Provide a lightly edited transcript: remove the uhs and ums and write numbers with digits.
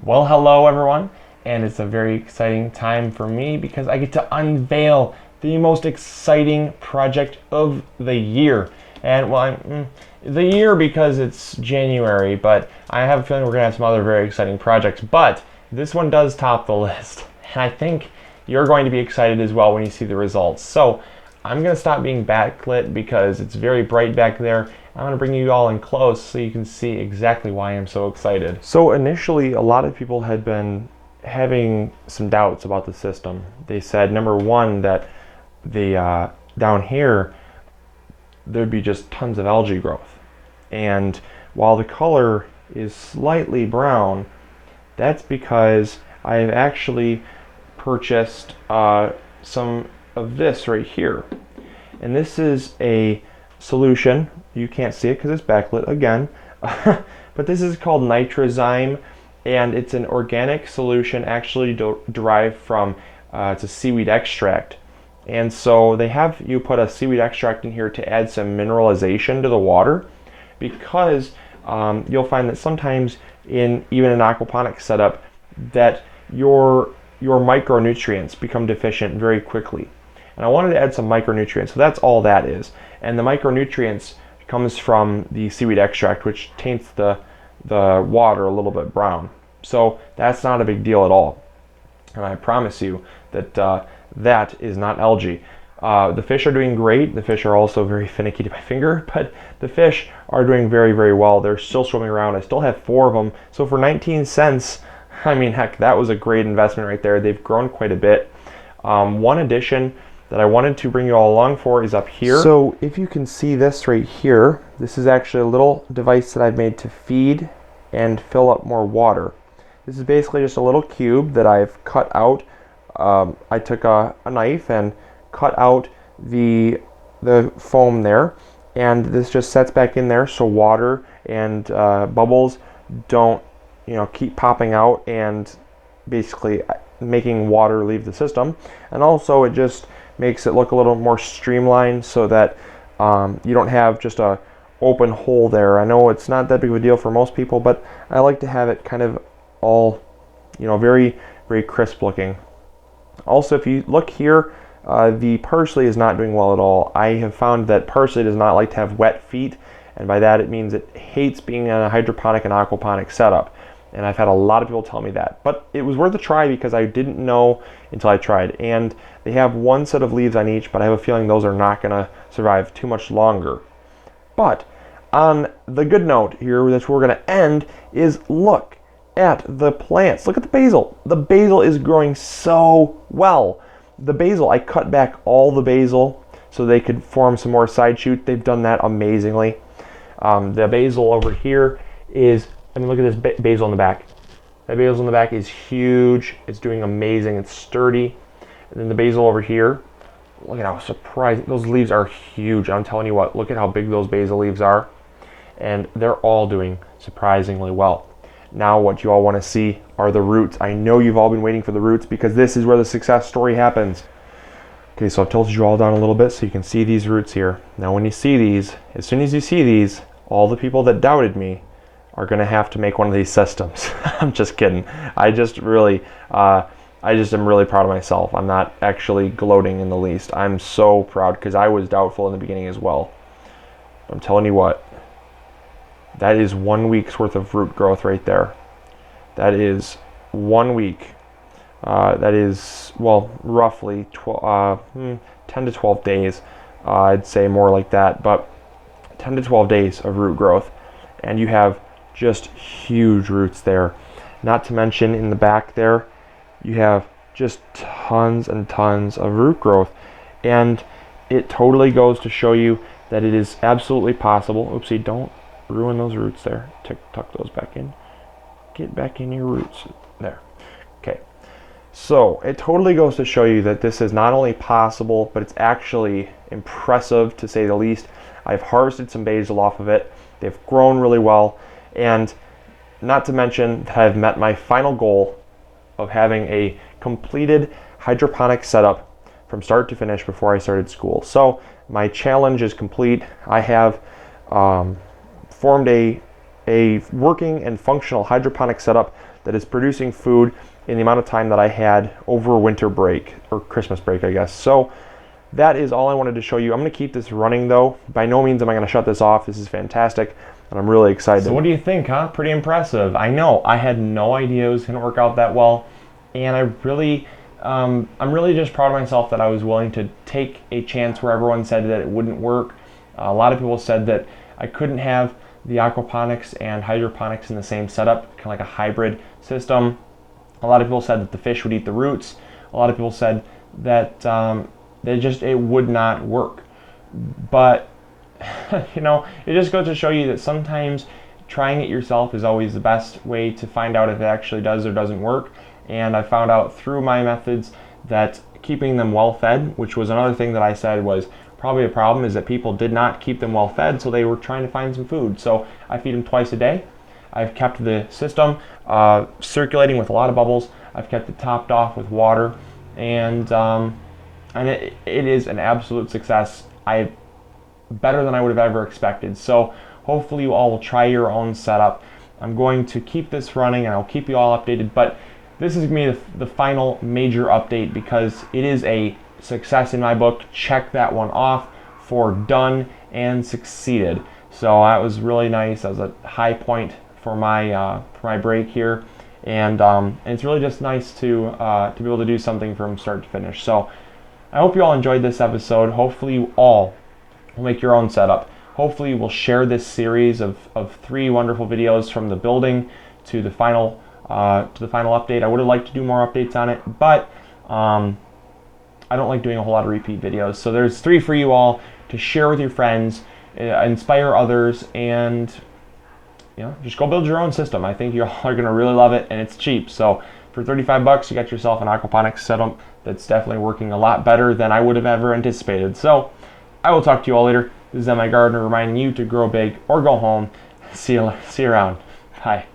Well, hello everyone, and it's a very exciting time for me because I get to unveil the most exciting project of the year. And the year because it's January, but I have a feeling we're gonna have some other very exciting projects. But this one does top the list, and I think you're going to be excited as well when you see the results. So I'm gonna stop being backlit because it's very bright back there. I'm gonna bring you all in close so you can see exactly why I'm so excited. So initially, a lot of people had been having some doubts about the system. They said, number one, that the down here, there'd be just tons of algae growth. And while the color is slightly brown, that's because I've actually purchased some of this right here. And this is a solution. You can't see it because it's backlit again. But this is called Nitrozyme, and it's an organic solution actually derived from it's a seaweed extract. And so they have you put a seaweed extract in here to add some mineralization to the water, because you'll find that sometimes in even an aquaponics setup that your micronutrients become deficient very quickly. And I wanted to add some micronutrients, so that's all that is. And the micronutrients comes from the seaweed extract, which taints the water a little bit brown. So that's not a big deal at all. And I promise you that that is not algae. The fish are doing great. The fish are also very finicky to my finger, but the fish are doing very, very well. They're still swimming around. I still have 4 of them. So for 19 cents, I mean, heck, that was a great investment right there. They've grown quite a bit. One addition that I wanted to bring you all along for is up here. So if you can see this right here, this is actually a little device that I've made to feed and fill up more water. This is basically just a little cube that I've cut out. I took a knife and cut out the foam there, and this just sets back in there so water and bubbles don't keep popping out and basically making water leave the system. And also it just makes it look a little more streamlined so that you don't have just a open hole there. I know it's not that big of a deal for most people, but I like to have it kind of all very, very crisp looking. Also, if you look here, the parsley is not doing well at all. I have found that parsley does not like to have wet feet, and by that it means it hates being in a hydroponic and aquaponic setup. And I've had a lot of people tell me that. But it was worth a try because I didn't know until I tried. And they have one set of leaves on each, but I have a feeling those are not going to survive too much longer. But on the good note here that we're going to end is look at the plants. Look at the basil. The basil is growing so well. The basil, I cut back all the basil so they could form some more side shoot. They've done that amazingly. The basil over here is, look at this basil in the back. That basil in the back is huge. It's doing amazing. It's sturdy. And then the basil over here, look at how surprising. Those leaves are huge. I'm telling you what, look at how big those basil leaves are. And they're all doing surprisingly well. Now what you all want to see are the roots. I know you've all been waiting for the roots because this is where the success story happens. Okay, so I've tilted you all down a little bit so you can see these roots here. Now when you see these, as soon as you see these, all the people that doubted me are going to have to make one of these systems. I'm just kidding. I just am really proud of myself. I'm not actually gloating in the least. I'm so proud because I was doubtful in the beginning as well. I'm telling you what, that is 1 week's worth of root growth right there. That is 1 week. That is, well, roughly 10 to 12 days. I'd say more like that, but 10 to 12 days of root growth. And you have just huge roots there. Not to mention in the back there, you have just tons and tons of root growth. And it totally goes to show you that it is absolutely possible. Oopsie, don't ruin those roots there. Tuck those back in. Get back in your roots. There. Okay. So it totally goes to show you that this is not only possible, but it's actually impressive to say the least. I've harvested some basil off of it. They've grown really well. And not to mention that I've met my final goal of having a completed hydroponic setup from start to finish before I started school. So my challenge is complete. I have formed a a working and functional hydroponic setup that is producing food in the amount of time that I had over winter break, or Christmas break, I guess. So that is all I wanted to show you. I'm going to keep this running though. By no means am I going to shut this off. This is fantastic, and I'm really excited. So what do you think, huh? Pretty impressive. I know, I had no idea it was going to work out that well, and I'm really just proud of myself that I was willing to take a chance where everyone said that it wouldn't work. A lot of people said that I couldn't have the aquaponics and hydroponics in the same setup, kind of like a hybrid system. A lot of people said that the fish would eat the roots. A lot of people said that it would not work. But you know, it just goes to show you that sometimes trying it yourself is always the best way to find out if it actually does or doesn't work. And I found out through my methods that keeping them well fed, which was another thing that I said was probably a problem, is that people did not keep them well fed, so they were trying to find some food. So I feed them twice a day. I've kept the system circulating with a lot of bubbles. I've kept it topped off with water, and it is an absolute success. Better than I would have ever expected. So hopefully you all will try your own setup. I'm going to keep this running, and I'll keep you all updated, but this is going to be the final major update because it is a success in my book. Check that one off for done and succeeded. So that was really nice. That was a high point for my break here, and it's really just nice to be able to do something from start to finish. So I hope you all enjoyed this episode. Hopefully you all will make your own setup. Hopefully we'll share this series of 3 wonderful videos from the building to the final update. I would have liked to do more updates on it, but I don't like doing a whole lot of repeat videos. So there's 3 for you all to share with your friends, inspire others, and just go build your own system. I think you all are going to really love it, and it's cheap. So for $35, you got yourself an aquaponics setup that's definitely working a lot better than I would have ever anticipated. So I will talk to you all later. This is MIgardener reminding you to grow big or go home. See you around. Bye.